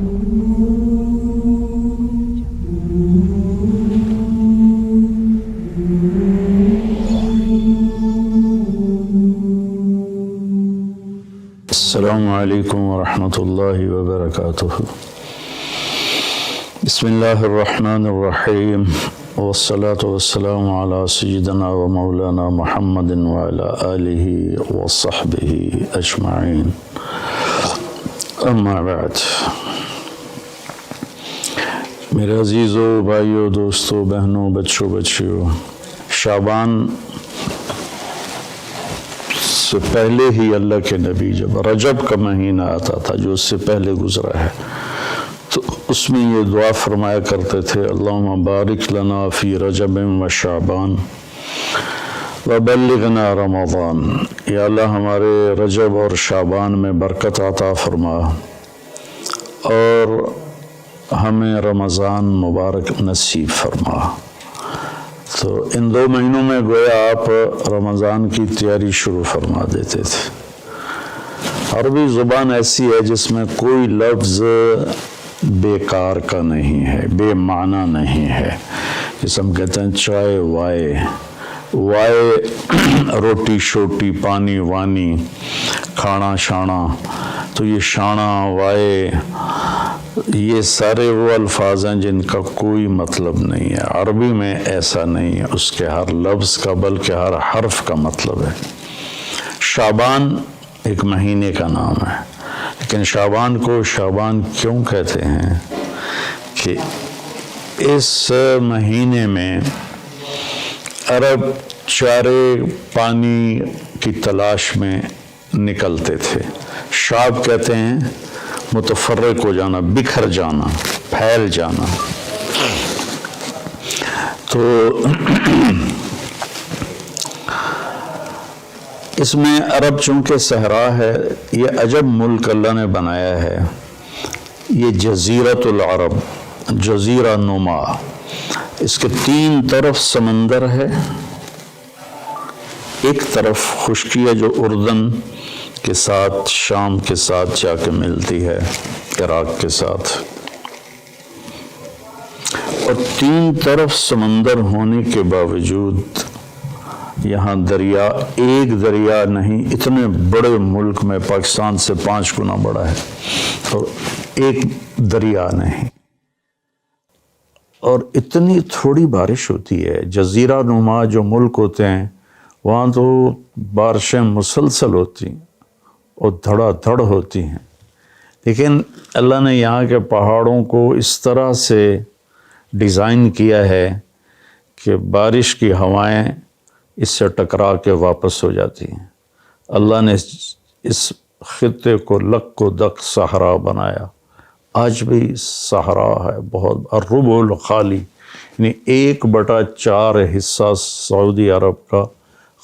السلام علیکم ورحمۃ اللہ وبرکاتہ۔ بسم اللہ الرحمن الرحیم، والصلاة والسلام علی سیدنا و مولانا محمد وعلی آلہ وصحبہ اجمعین، اما بعد۔ میرے عزیزوں، بھائیوں، دوستوں، بہنوں، بچوں، بچیوں، شعبان سے پہلے ہی اللہ کے نبی جب رجب کا مہینہ آتا تھا جو اس سے پہلے گزرا ہے، تو اس میں یہ دعا فرمایا کرتے تھے، اللہم بارک لنا فی رجب و شعبان وبلغنا رمضان۔ یا اللہ ہمارے رجب اور شعبان میں برکت عطا فرما اور ہمیں رمضان مبارک نصیب فرما۔ تو ان 2 مہینوں میں گویا آپ رمضان کی تیاری شروع فرما دیتے تھے۔ عربی زبان ایسی ہے جس میں کوئی لفظ بیکار کا نہیں ہے، بے معنی نہیں ہے۔ جس ہم کہتے ہیں چائے وائے روٹی شوٹی، پانی وانی، کھانا شانا، تو یہ شانا وائے یہ سارے وہ الفاظ ہیں جن کا کوئی مطلب نہیں ہے۔ عربی میں ایسا نہیں ہے، اس کے ہر لفظ کا بلکہ ہر حرف کا مطلب ہے۔ شعبان ایک مہینے کا نام ہے، لیکن شعبان کو شعبان کیوں کہتے ہیں کہ اس مہینے میں عرب چارے پانی کی تلاش میں نکلتے تھے۔ شعب کہتے ہیں متفرق ہو جانا، بکھر جانا، پھیل جانا۔ تو اس میں عرب چونکہ صحرا ہے، یہ عجب ملک اللہ نے بنایا ہے، یہ جزیرۃ العرب، جزیرہ نما، اس کے 3 طرف سمندر ہے، ایک طرف خشکی ہے جو اردن کے ساتھ، شام کے ساتھ جا کے ملتی ہے، عراق کے ساتھ، اور 3 طرف سمندر ہونے کے باوجود یہاں دریا، ایک دریا نہیں، اتنے بڑے ملک میں پاکستان سے 5 گنا بڑا ہے، اور ایک دریا نہیں، اور اتنی تھوڑی بارش ہوتی ہے۔ جزیرہ نما جو ملک ہوتے ہیں وہاں تو بارشیں مسلسل ہوتی ہیں اور دھڑا دھڑ ہوتی ہیں، لیکن اللہ نے یہاں کے پہاڑوں کو اس طرح سے ڈیزائن کیا ہے کہ بارش کی ہوائیں اس سے ٹکرا کے واپس ہو جاتی ہیں۔ اللہ نے اس خطے کو لک و دک صحرا بنایا، آج بھی صحرا ہے بہت، الربع الخالی، یعنی 1/4 حصہ سعودی عرب کا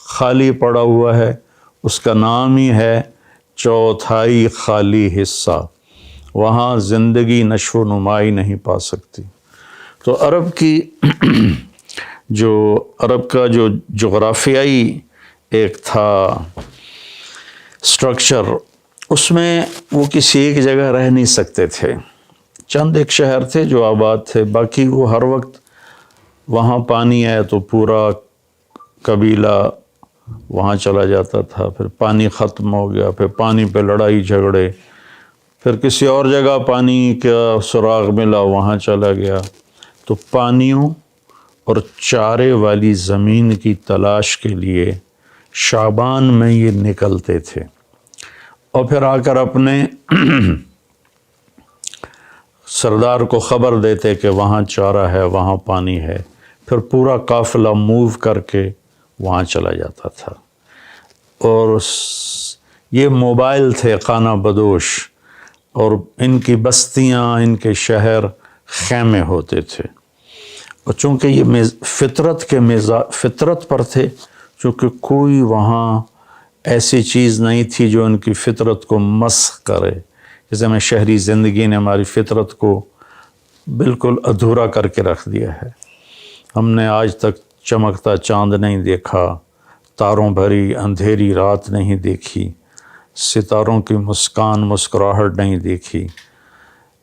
خالی پڑا ہوا ہے، اس کا نام ہی ہے 1/4 خالی حصہ، وہاں زندگی نشو و نمائی نہیں پا سکتی۔ تو عرب کا جو جغرافیائی ایک تھا سٹرکچر، اس میں وہ کسی ایک جگہ رہ نہیں سکتے تھے، چند ایک شہر تھے جو آباد تھے، باقی وہ ہر وقت وہاں پانی ہے تو پورا قبیلہ وہاں چلا جاتا تھا، پھر پانی ختم ہو گیا، پھر پانی پہ لڑائی جھگڑے، پھر کسی اور جگہ پانی کا سراغ ملا وہاں چلا گیا۔ تو پانیوں اور چارے والی زمین کی تلاش کے لیے شعبان میں یہ نکلتے تھے، اور پھر آ کر اپنے سردار کو خبر دیتے کہ وہاں چارہ ہے، وہاں پانی ہے، پھر پورا قافلہ موو کر کے وہاں چلا جاتا تھا۔ اور یہ موبائل تھے خانہ بدوش، اور ان کی بستیاں، ان کے شہر خیمے ہوتے تھے، اور چونکہ یہ فطرت پر تھے، چونکہ کوئی وہاں ایسی چیز نہیں تھی جو ان کی فطرت کو مسخ کرے، جیسے میں شہری زندگی نے ہماری فطرت کو بالکل ادھورا کر کے رکھ دیا ہے۔ ہم نے آج تک چمکتا چاند نہیں دیکھا، تاروں بھری اندھیری رات نہیں دیکھی، ستاروں کی مسکراہٹ نہیں دیکھی،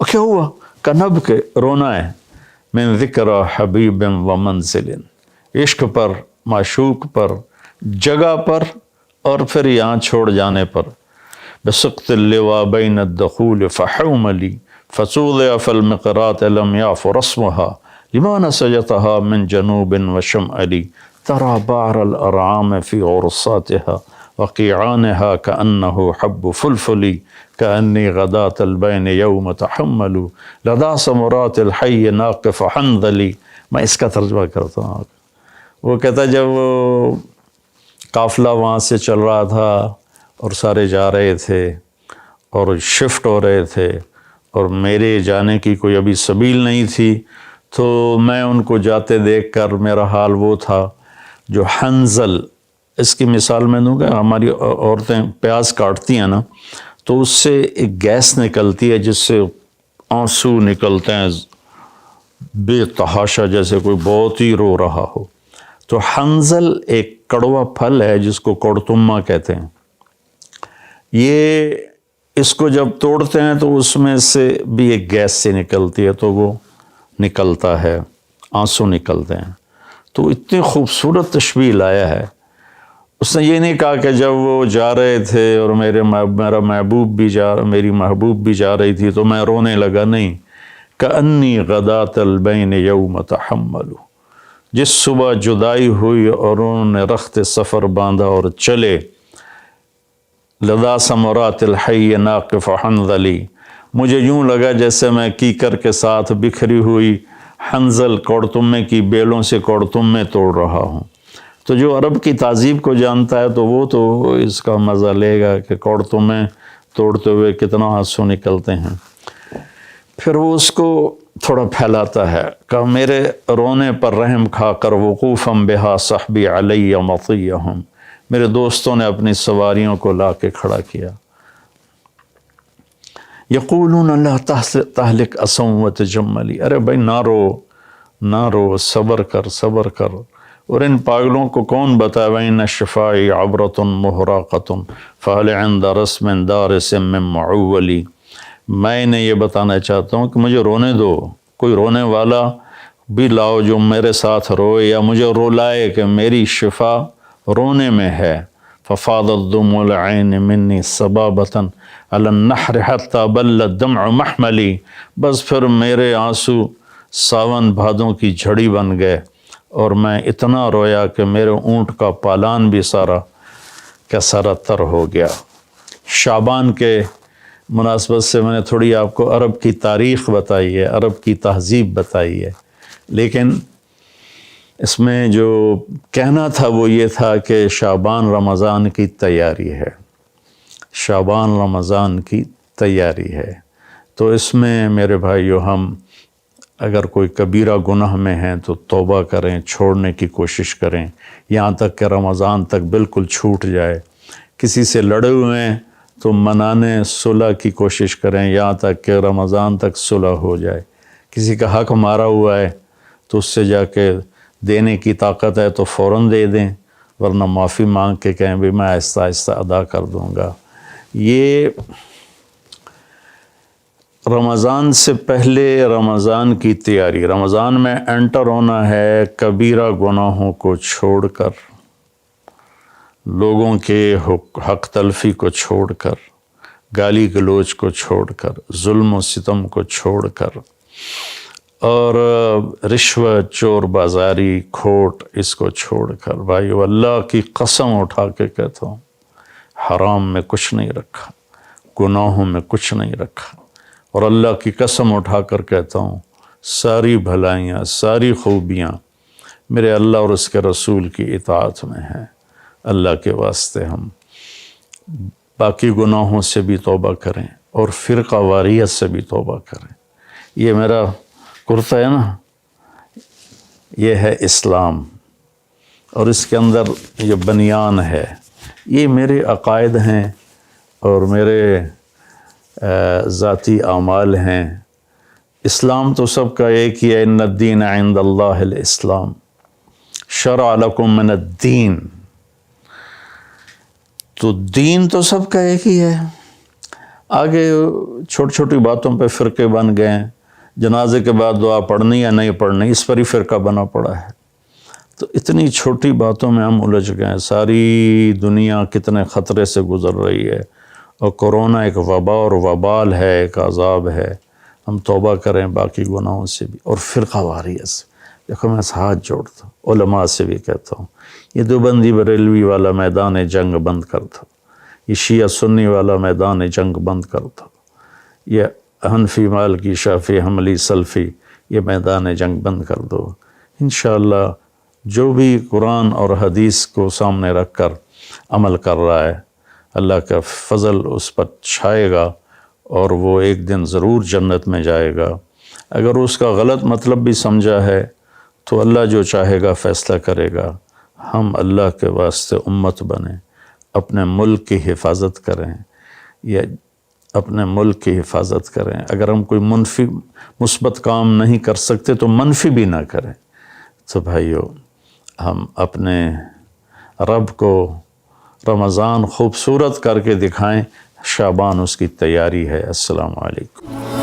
کیا ہوا؟ کنب کے رونا ہے، من ذکر حبیب و منزل، عشق پر، معشوق پر، جگہ پر، اور پھر یہاں چھوڑ جانے پر. بسقط اللواء بین الدخول فحوملی فصوضع فی المقرات لم یعف رسمها لما نسجتها من جنوب وشمالی ترى بعر الارعام في عرصاتها وقيعانها كأنه حب فلفل كأني غداة البين يوم تحمل لدى ثمرات الحي ناقف حنظلي. میں اس کا ترجمہ کرتا ہوں. وہ کہتا جب وہ قافلہ وہاں سے چل رہا تھا اور سارے جا رہے تھے اور شفٹ ہو رہے تھے اور میرے جانے کی کوئی ابھی سبیل نہیں تھی، تو میں ان کو جاتے دیکھ کر میرا حال وہ تھا جو حنظل، اس کی مثال میں دوں گا. ہماری عورتیں پیاز کاٹتی ہیں نا، تو اس سے ایک گیس نکلتی ہے جس سے آنسو نکلتے ہیں بے تحاشا، جیسے کوئی بہت ہی رو رہا ہو. تو حنظل ایک کڑوا پھل ہے جس کو کڑتما کہتے ہیں. یہ اس کو جب توڑتے ہیں تو اس میں سے بھی ایک گیس سے نکلتی ہے، تو وہ نکلتا ہے، آنسو نکلتے ہیں. تو اتنی خوبصورت تشبیہ لایا ہے. اس نے یہ نہیں کہا کہ جب وہ جا رہے تھے اور میرا محبوب بھی جا رہی تھی تو میں رونے لگا، نہیں. کأنی غداۃ البین یوم تحمل، جس صبح جدائی ہوئی اور انہوں نے رخت سفر باندھا اور چلے. لدا ثمرات الحی ناقف حنظلی، مجھے یوں لگا جیسے میں کیکر کے ساتھ بکھری ہوئی حنظل کوڑتمے کی بیلوں سے کوڑتمے توڑ رہا ہوں. تو جو عرب کی تہذیب کو جانتا ہے تو وہ تو اس کا مزہ لے گا کہ کوڑتمے توڑتے ہوئے کتنا آنسو نکلتے ہیں. پھر وہ اس کو تھوڑا پھیلاتا ہے کہ میرے رونے پر رحم کھا کر وقوفاً بہا صحبی علی مطیہم، میرے دوستوں نے اپنی سواریوں کو لا کے کھڑا کیا. یقولون لا تہلک اسم وتجملی، ارے بھائی نہ رو، صبر کر. اور ان پاگلوں کو کون بتائے وَإِنَّ الشِّفَاءِ عَبْرَةٌ مُحْرَقَةٌ فَهَلْ عِنْدَ رَسْمٍ دَارِسٍ مِّن مُّعَوَّلِ. میں انہیں یہ بتانا چاہتا ہوں کہ مجھے رونے دو، کوئی رونے والا بھی لاؤ جو میرے ساتھ روئے یا مجھے رولائے کہ میری شفا رونے میں ہے. فَفَاضَتْ دُمُوعُ الْعَيْنِ مِنِّي صَبَابَةً عَلَى النَّحْرِ حَتَّى بَلَّ الدَّمْعُ مَحْمَلِي، بس پھر میرے آنسو ساون بھادوں کی جھڑی بن گئے اور میں اتنا رویا کہ میرے اونٹ کا پالان بھی سارا تر ہو گیا. شعبان کے مناسبت سے میں نے تھوڑی آپ کو عرب کی تاریخ بتائی ہے، عرب کی تہذیب بتائی ہے، لیکن اس میں جو کہنا تھا وہ یہ تھا کہ شعبان رمضان کی تیاری ہے، شعبان رمضان کی تیاری ہے. تو اس میں میرے بھائیو، ہم اگر کوئی کبیرہ گناہ میں ہیں تو توبہ کریں، چھوڑنے کی کوشش کریں یہاں تک کہ رمضان تک بالکل چھوٹ جائے. کسی سے لڑے ہوئے ہیں تو منانے صلح کی کوشش کریں یہاں تک کہ رمضان تک صلح ہو جائے. کسی کا حق مارا ہوا ہے تو اس سے جا کے دینے کی طاقت ہے تو فوراً دے دیں، ورنہ معافی مانگ کے کہیں بھی میں آہستہ آہستہ ادا کر دوں گا. یہ رمضان سے پہلے رمضان کی تیاری، رمضان میں انٹر ہونا ہے کبیرہ گناہوں کو چھوڑ کر، لوگوں کے حق تلفی کو چھوڑ کر، گالی گلوچ کو چھوڑ کر، ظلم و ستم کو چھوڑ کر، اور رشوت، چور بازاری، کھوٹ، اس کو چھوڑ کر. بھائیو اللہ کی قسم اٹھا کے کہتا ہوں، حرام میں کچھ نہیں رکھا، گناہوں میں کچھ نہیں رکھا. اور اللہ کی قسم اٹھا کر کہتا ہوں، ساری بھلائیاں، ساری خوبیاں میرے اللہ اور اس کے رسول کی اطاعت میں ہیں. اللہ کے واسطے ہم باقی گناہوں سے بھی توبہ کریں اور فرقہ واریت سے بھی توبہ کریں. یہ میرا کرتا ہے نا، یہ ہے اسلام، اور اس کے اندر یہ بنیان ہے، یہ میرے عقائد ہیں اور میرے ذاتی اعمال ہیں. اسلام تو سب کا ایک ہی ہے، ان الدین عند اللہ الاسلام، شرع لکم من الدین. تو دین تو سب کا ایک ہی ہے. آگے چھوٹی چھوٹی باتوں پہ فرقے بن گئے ہیں، جنازے کے بعد دعا پڑھنی یا نہیں پڑھنی، اس پر ہی فرقہ بنا پڑا ہے۔ تو اتنی چھوٹی باتوں میں ہم الجھ گئے ہیں۔ ساری دنیا کتنے خطرے سے گزر رہی ہے، اور کرونا ایک وبا اور وبال ہے، ایک عذاب ہے۔ ہم توبہ کریں باقی گناہوں سے بھی اور فرقہ واریت سے۔ دیکھو میں ہاتھ جوڑتا ہوں، علماء سے بھی کہتا ہوں، یہ دیوبندی بریلوی والا میدان جنگ بند کر دو، یہ شیعہ سنی والا میدان جنگ بند کر دو، یہ حنفی مالکی شافعی حنبلی سلفی یہ میدان جنگ بند کر دو۔ انشاءاللہ جو بھی قرآن اور حدیث کو سامنے رکھ کر عمل کر رہا ہے، اللہ کا فضل اس پر چھائے گا اور وہ ایک دن ضرور جنت میں جائے گا۔ اگر اس کا غلط مطلب بھی سمجھا ہے تو اللہ جو چاہے گا فیصلہ کرے گا۔ ہم اللہ کے واسطے امت بنیں، اپنے ملک کی حفاظت کریں، یا اپنے ملک کی حفاظت کریں۔ اگر ہم کوئی منفی مثبت کام نہیں کر سکتے تو منفی بھی نہ کریں۔ تو بھائیو، ہم اپنے رب کو رمضان خوبصورت کر کے دکھائیں، شعبان اس کی تیاری ہے۔ السلام علیکم۔